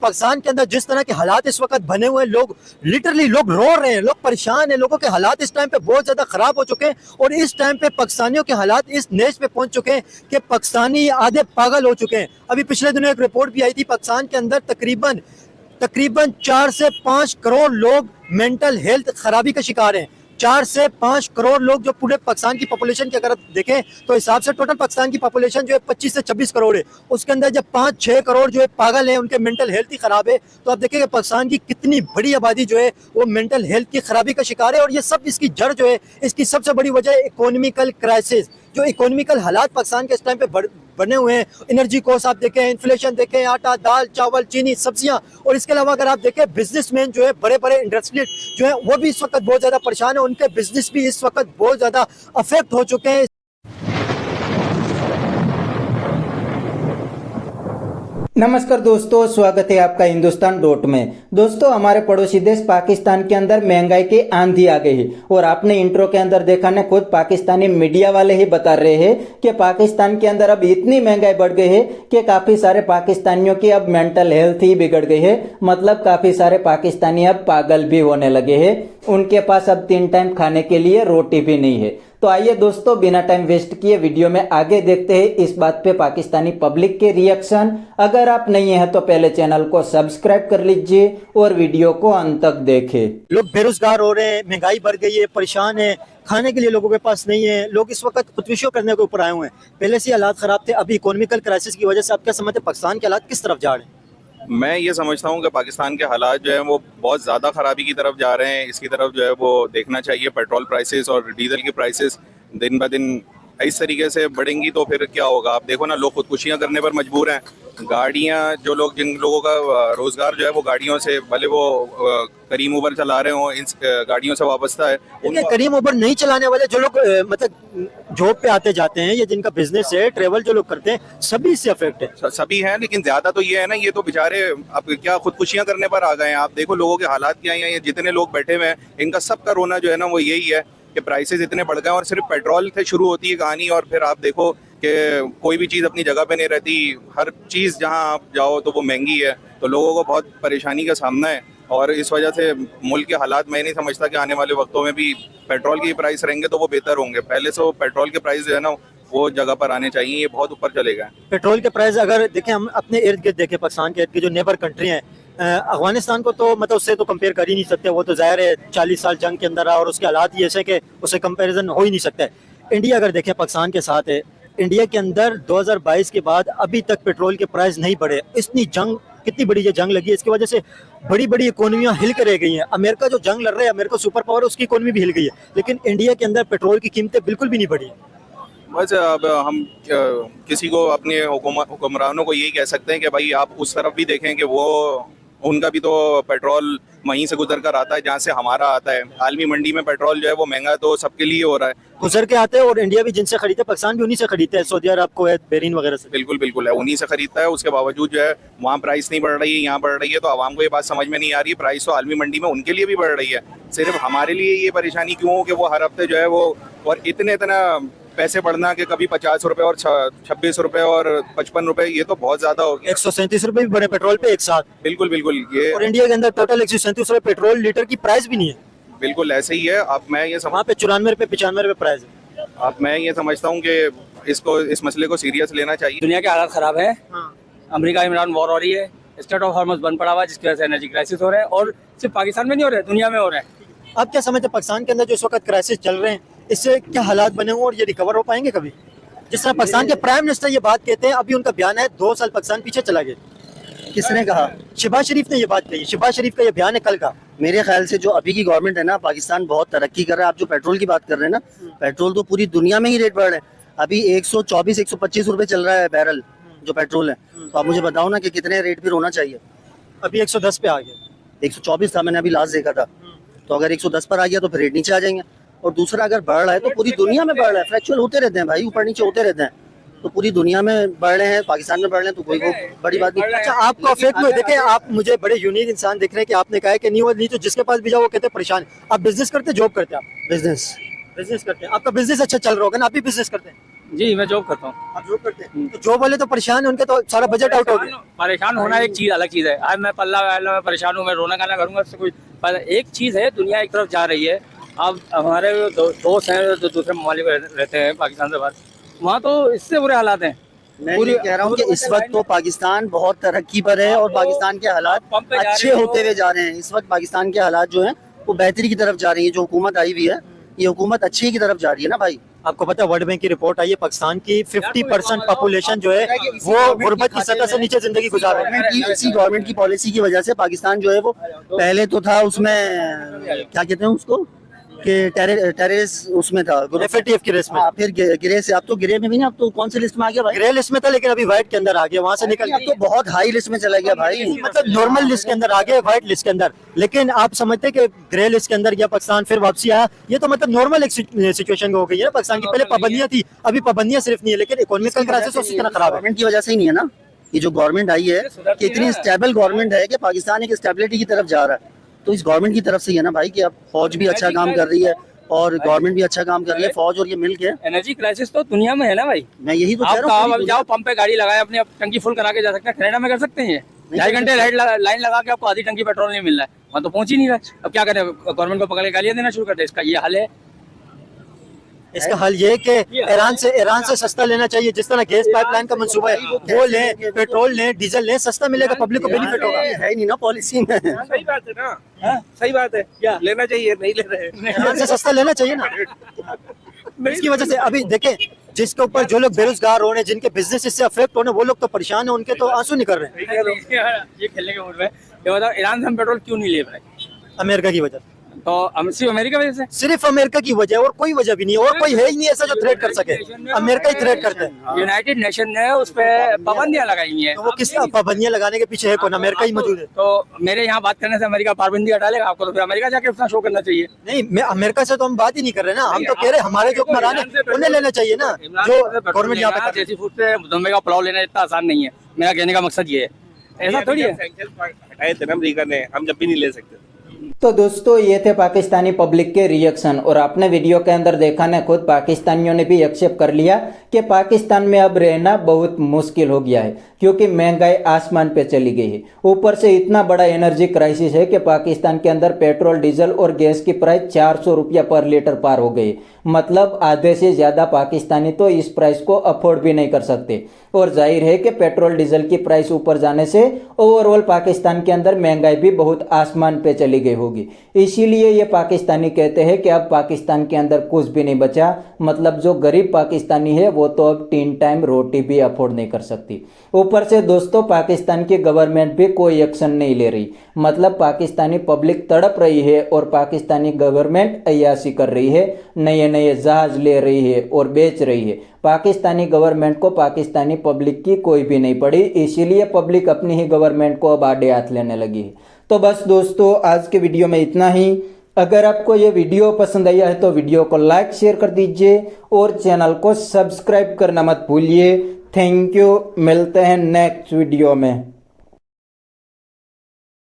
पाकिस्तान के अंदर जिस तरह के हालात इस वक्त बने हुए हैं, लोग लिटरली लोग रो रहे हैं, लोग परेशान हैं, लोगों के हालात इस टाइम पे बहुत ज्यादा खराब हो चुके हैं। और इस टाइम पे पाकिस्तानियों के हालात इस नेच पे पहुंच चुके हैं कि पाकिस्तानी आधे पागल हो चुके हैं। अभी पिछले दिनों एक रिपोर्ट भी आई थी, पाकिस्तान के अंदर तकरीबन 4 से 5 करोड़ लोग मेंटल हेल्थ खराबी का शिकार हैं। 4 से 5 करोड़ लोग, जो पूरे पाकिस्तान की पॉपुलेशन की अगर देखें तो हिसाब से टोटल पाकिस्तान की पॉपुलेशन जो है 25 से 26 करोड़ है, उसके अंदर जब 5-6 करोड़ जो है पागल हैं, उनके मेंटल हेल्थ ही खराब है, तो आप देखेंगे पाकिस्तान की कितनी बड़ी आबादी जो है वो मेंटल हेल्थ की खराबी का शिकार है। और ये सब इसकी जड़ जो है, इसकी सबसे बड़ी वजह है इकोनॉमिकल क्राइसिस। जो इकोनॉमिकल हालात पाकिस्तान के इस टाइम पे बने हुए हैं, एनर्जी कॉस्ट आप देखें, इन्फ्लेशन देखें, आटा दाल चावल चीनी सब्जियां, और इसके अलावा अगर आप देखें बिजनेसमैन जो है, बड़े बड़े इंडस्ट्रियल जो है, वो भी इस वक्त बहुत ज्यादा परेशान है, उनके बिजनेस भी इस वक्त बहुत ज्यादा अफेक्ट हो चुके हैं। नमस्कार दोस्तों, स्वागत है आपका हिंदुस्तान डॉट में। दोस्तों, हमारे पड़ोसी देश पाकिस्तान के अंदर महंगाई की आंधी आ गई है और आपने इंट्रो के अंदर देखा ना, खुद पाकिस्तानी मीडिया वाले ही बता रहे हैं कि पाकिस्तान के अंदर अब इतनी महंगाई बढ़ गई है कि काफी सारे पाकिस्तानियों की अब मेंटल हेल्थ ही बिगड़ गई है। मतलब काफी सारे पाकिस्तानी अब पागल भी होने लगे हैं, उनके पास अब 3 टाइम खाने के लिए रोटी भी नहीं है। तो आइए दोस्तों, बिना टाइम वेस्ट किए वीडियो में आगे देखते हैं इस बात पे पाकिस्तानी पब्लिक के रिएक्शन। अगर आप नहीं हैं तो पहले चैनल को सब्सक्राइब कर लीजिए और वीडियो को अंत तक देखें। लोग बेरोजगार हो रहे हैं, महंगाई बढ़ गई है, परेशान है, खाने के लिए लोगों के पास नहीं है, लोग इस वक्त खुदकुशियों करने के ऊपर आए हुए हैं। पहले से हालात खराब थे, अभी इकोनॉमिकल क्राइसिस की वजह से आप क्या समझते हैं पाकिस्तान के हालात किस तरफ जा रहे हैं? मैं ये समझता हूँ कि पाकिस्तान के हालात जो है वो बहुत ज़्यादा ख़राबी की तरफ जा रहे हैं। इसकी तरफ जो है वो देखना चाहिए। पेट्रोल प्राइसेस और डीजल की प्राइसेस दिन ब दिन इस तरीके से बढ़ेंगी तो फिर क्या होगा? आप देखो ना, लोग खुदकुशियाँ करने पर मजबूर हैं। गाड़ियाँ, जो लोग, जिन लोगों का रोज़गार जो है वो गाड़ियों से, भले वो करीम उबर चला रहे हों, इन गाड़ियों से वाबस्ता है। करीम उबर नहीं चलाने वाले जो लोग मतलब जॉब पे आते जाते हैं या जिनका बिजनेस है, ट्रेवल जो लोग करते हैं, सभी इससे अफेक्ट है। सभी हैं, लेकिन ज्यादा तो ये है ना, ये तो बेचारे अब क्या खुदकुशियां करने पर आ गए हैं। आप देखो लोगों के हालात क्या हैं। ये जितने लोग बैठे हुए हैं, इनका सबका रोना जो है ना वो यही है कि प्राइसेस इतने बढ़ गए। और सिर्फ पेट्रोल से शुरू होती है कहानी, और फिर आप देखो कि कोई भी चीज़ अपनी जगह पे नहीं रहती। हर चीज़ जहां आप जाओ तो वो महंगी है, तो लोगों को बहुत परेशानी का सामना है। और इस वजह से मुल्क के हालात, मैं नहीं समझता कि आने वाले वक्तों में भी पेट्रोल की प्राइस रहेंगे तो वो बेहतर होंगे। पहले से पेट्रोल के प्राइस जो है ना वो जगह पर आने चाहिए, ये बहुत ऊपर चले गए। पेट्रोल के प्राइस अगर देखें, हम अपने इर्द गिर्द देखें, पाकिस्तान के इर्द गिर्द जो नेबर कंट्री हैं, अफगानिस्तान को तो मतलब उससे तो कंपेयर कर ही नहीं सकते। वो तो ज़ाहिर है 40 साल जंग के अंदर रहा और उसके हालात ही ऐसे कि उससे कंपैरिजन हो ही नहीं सकता है। इंडिया अगर देखें पाकिस्तान के साथ है, इंडिया के अंदर 2022 के बाद अभी तक पेट्रोल के प्राइस नहीं बढ़े। इतनी जंग, कितनी बड़ी ये जंग लगी है, इसकी वजह से बड़ी बड़ी इकोनॉमियां हिल कर रह गई हैं। अमेरिका जो जंग लड़ रहा है, अमेरिका सुपर पावर, उसकी इकोनॉमी भी हिल गई है, लेकिन इंडिया के अंदर पेट्रोल की कीमतें बिल्कुल भी नहीं बढ़ी। बस अब हम किसी को, अपने हुक्मरानों को यही कह सकते हैं कि भाई आप उस तरफ भी देखें कि वो, उनका भी तो पेट्रोल वहीं से गुजर कर आता है जहाँ से हमारा आता है। आलमी मंडी में पेट्रोल जो है वो महंगा तो सबके लिए हो रहा है, गुजर के आते हैं। और इंडिया भी जिनसे खरीदते, पाकिस्तान भी उन्हीं से खरीदते हैं, सऊदी अरब, कुवैत, बहरीन वगैरह से। बिल्कुल बिल्कुल है, उन्हीं से खरीदता है। उसके बावजूद जो है वहाँ प्राइस नहीं बढ़ रही है, यहाँ बढ़ रही है। तो आवाम को ये बात समझ में नहीं आ रही है, प्राइस तो आलमी मंडी में उनके लिए भी बढ़ रही है। सिर्फ हमारे लिए ये परेशानी क्यों हो कि वो हर हफ्ते जो है वो, और इतना पैसे बढ़ना कि कभी 50 रुपए और 26 रुपए और 55 रुपए, ये तो बहुत ज्यादा हो गया। 137 रुपए भी बढ़े पेट्रोल पे एक साथ। बिल्कुल बिल्कुल, ये और इंडिया के अंदर टोटल 137 रुपए पेट्रोल लीटर की प्राइस भी नहीं है। बिल्कुल ऐसे ही है। अब मैं ये वहाँ पे 94 रुपए 95 रुपए प्राइस है। अब मैं ये समझता हूँ कि इस मसले को सीरियस लेना चाहिए। दुनिया के हालात खराब है। अमेरिका इमरान वॉर हो रही है, स्टेट ऑफ हॉर्मस बंद पड़ा हुआ है, जिसकी वजह से एनर्जी क्राइसिस हो रहा है। और सिर्फ पाकिस्तान में नहीं हो रहा है, दुनिया में हो रहा है। आप क्या समझते हैं पाकिस्तान के अंदर जो इस वक्त क्राइसिस चल रहे हैं, इससे क्या हालात बने हुए और ये रिकवर हो पाएंगे कभी? जिस तरह पाकिस्तान के प्राइम मिनिस्टर ये बात कहते हैं, अभी उनका बयान है 2 साल पाकिस्तान पीछे चला गया। किसने कहा? शहबाज शरीफ ने ये बात कही। शहबाज शरीफ का ये बयान है कल का। मेरे ख्याल से जो अभी की गवर्नमेंट है ना, पाकिस्तान बहुत तरक्की कर रहा है। आप जो पेट्रोल की बात कर रहे हैं ना, पेट्रोल तो पूरी दुनिया में ही रेट बढ़ रहे हैं। अभी 124-125 रुपए चल रहा है बैरल जो पेट्रोल है। तो आप मुझे बताओ ना कि कितने रेट फिर होना चाहिए। अभी 110 पे आ गया। 124 था, मैंने अभी लास्ट देखा था। तो अगर 110 पर आ गया तो फिर रेट नीचे आ जाएंगे। और दूसरा, अगर बढ़ रहा है तो पूरी दुनिया में बढ़ रहा है। फ्लैक्चुअल होते रहते हैं भाई, ऊपर नीचे होते रहते हैं। तो पूरी दुनिया में बढ़ रहे हैं, पाकिस्तान में बढ़ रहे हैं, तो कोई वो बड़ी बात नहीं। अच्छा, आपको अफेक्ट में देखें, आप मुझे बड़े यूनिक इंसान दिख रहे हैं कि आपने कहा है कि नहीं तो जिसके पास भी जाओ वो कहते हैं परेशान। आप बिजनेस करते, जॉब करते हैं? आप बिजनेस करते हैं। आपका बिजनेस अच्छा चल रहा होगा ना, आप भी बिजनेस करते हैं? जी मैं जॉब करता हूँ। आप जॉब करते हैं तो जॉब वाले तो परेशान है, उनके तो सारा बजट आउट हो गया। परेशान होना एक चीज अलग चीज है। आज मैं पल्ला वाला मैं परेशान हूँ, मैं रोना गाना करूंगा उससे कोई, पर एक चीज है, दुनिया एक तरफ जा रही है। अब हमारे दोस्त हैं जो दूसरे ममालिक में रहते हैं पाकिस्तान से बाहर, वहाँ तो इससे बुरे हालात हैं। मैं ये कह रहा हूँ कि इस वक्त तो पाकिस्तान बहुत तरक्की पर है और पाकिस्तान के हालात अच्छे होते हुए जा रहे हैं। इस वक्त पाकिस्तान के हालात जो हैं वो बेहतरी की तरफ जा रही है। जो हुकूमत आई हुई है, ये हुकूमत अच्छी की तरफ जा रही है ना भाई। आपको पता है वर्ल्ड बैंक की रिपोर्ट आई है, पाकिस्तान की 50% पॉपुलेशन जो है वो गुर्बत की सतह से नीचे जिंदगी गुजार रही है। इसी गवर्नमेंट की पॉलिसी की वजह से पाकिस्तान जो है वो पहले तो था उसमें क्या कहते हैं उसको कि टेररिस्ट उसमें था, एफएटीएफ की रेस में। हाँ, फिर गिरे से अब तो गिरे में भी नहीं, अब तो कौन सी लिस्ट में आ गया भाई? ग्रे लिस्ट में था लेकिन अभी व्हाइट के अंदर आ गया, वहां से निकल अब तो बहुत हाई लिस्ट में चला गया भाई। मतलब नॉर्मल लिस्ट के अंदर आ गया, व्हाइट लिस्ट के अंदर। लेकिन आप समझते हैं कि ग्रे लिस्ट के अंदर गया पाकिस्तान, फिर वापसी आया, ये तो मतलब नॉर्मल एक सिचुएशन हो गई है ना पाकिस्तान की। पहले पाबंदियां थी, अभी पाबंदियां सिर्फ नहीं है, लेकिन इकोनॉमिकल क्राइसिस उसी तरह खराब है। गवर्नमेंट की वजह से ही नहीं है ना, ये जो गवर्नमेंट आई है कि इतनी स्टेबल गवर्नमेंट है कि पाकिस्तान एक स्टेबिलिटी की तरफ जा रहा है, तो इस गवर्नमेंट की तरफ से ही है ना भाई कि अब फौज भी अच्छा काम कर रही है और गवर्नमेंट भी अच्छा काम कर रही है, फौज और ये मिल के। एनर्जी क्राइसिस तो दुनिया में है ना भाई। मैं यही तो कह आप रहा हूँ। कहाँ जाओ, पंप पे गाड़ी लगाए, अपनी टंकी फुल करा के जा सकते हैं। कनाडा में कर सकते हैं, 2.5 घंटे लाइन लगा के आपको आधी टंकी पेट्रोल नहीं मिल रहा है, वहाँ तो पहुंच ही नहीं रहा। अब क्या करें, गवर्नमेंट को पकड़ के गालियां देना शुरू कर दे, इसका ये हाल है। इसका हल ये है कि ईरान से सस्ता लेना चाहिए, जिस तरह गैस पाइपलाइन का मंसूबा है वो लें, पेट्रोल लें, डीजल लें, सस्ता मिलेगा, पब्लिक को बेनिफिट होगा। है ही नहीं ना पॉलिसी में। सही बात है ना, सही बात है, लेना चाहिए, नहीं ले रहे। ईरान से सस्ता लेना चाहिए ना। इसकी वजह से अभी देखें, जिसके ऊपर जो लोग बेरोजगार हो रहे हैं, जिनके बिजनेस इससे अफेक्ट होने, वो लोग तो परेशान है, उनके तो आंसू निकल रहे हैं। ये खेलने के मूड में, ये बताओ ईरान से हम पेट्रोल क्यों नहीं ले पाए? अमेरिका की वजह, तो सिर्फ अमेरिका वजह से? सिर्फ अमेरिका की वजह, और कोई वजह भी नहीं है, और कोई है ही नहीं ऐसा जो थ्रेट कर सके। अमेरिका ही थ्रेट करता है। यूनाइटेड नेशन ने उस पे पाबंदियां लगाई हुई हैं। तो वो किस पाबंदियां लगाने के पीछे है कौन? अमेरिका ही मौजूद है। तो मेरे यहाँ बात करने से अमेरिका पाबंदी हटा लेगा आपको, तो फिर अमेरिका जाके अपना शो करना चाहिए। नहीं, मैं अमेरिका से तो हम बात ही नहीं कर रहे ना, हम तो कह रहे हमारे जो हुक्मरान है उन्हें लेना चाहिए ना, जो गवर्नमेंट यहाँ पे कर रही है। देसी फूड से दुम्बे का पुलाव लेना इतना आसान नहीं है, मेरा कहने का मकसद ये है। ऐसा थोड़ी है। हटाए थे ना अमेरिका ने, हम जब भी नहीं ले सकते। तो दोस्तों ये थे पाकिस्तानी पब्लिक के रिएक्शन, और आपने वीडियो के अंदर देखा ना, खुद पाकिस्तानियों ने भी एक्सेप्ट कर लिया कि पाकिस्तान में अब रहना बहुत मुश्किल हो गया है, क्योंकि महंगाई आसमान पे चली गई है। ऊपर से इतना बड़ा एनर्जी क्राइसिस है कि पाकिस्तान के अंदर पेट्रोल, डीजल और गैस की प्राइस 400 रुपया पर लीटर पार हो गई। मतलब आधे से ज़्यादा पाकिस्तानी तो इस प्राइस को अफोर्ड भी नहीं कर सकते। और जाहिर है कि पेट्रोल डीजल की प्राइस ऊपर जाने से ओवरऑल पाकिस्तान के अंदर महंगाई भी बहुत आसमान पे चली गई होगी। इसीलिए ये पाकिस्तानी कहते हैं कि अब पाकिस्तान के अंदर कुछ भी नहीं बचा। मतलब जो गरीब पाकिस्तानी है वो तो अब 3 टाइम रोटी भी अफोर्ड नहीं कर सकती। ऊपर से दोस्तों पाकिस्तान की गवर्नमेंट भी कोई एक्शन नहीं ले रही। मतलब पाकिस्तानी पब्लिक तड़प रही है और पाकिस्तानी गवर्नमेंट अय्याशी कर रही है, नए नए जहाज ले रही है और बेच रही है। पाकिस्तानी गवर्नमेंट को पाकिस्तानी पब्लिक की कोई भी नहीं पड़ी, इसीलिए पब्लिक अपनी ही गवर्नमेंट को अब आड़े हाथ लेने लगी है। तो बस दोस्तों आज के वीडियो में इतना ही। अगर आपको ये वीडियो पसंद आया है तो वीडियो को लाइक शेयर कर दीजिए और चैनल को सब्सक्राइब करना मत भूलिए। थैंक यू, मिलते हैं नेक्स्ट वीडियो में।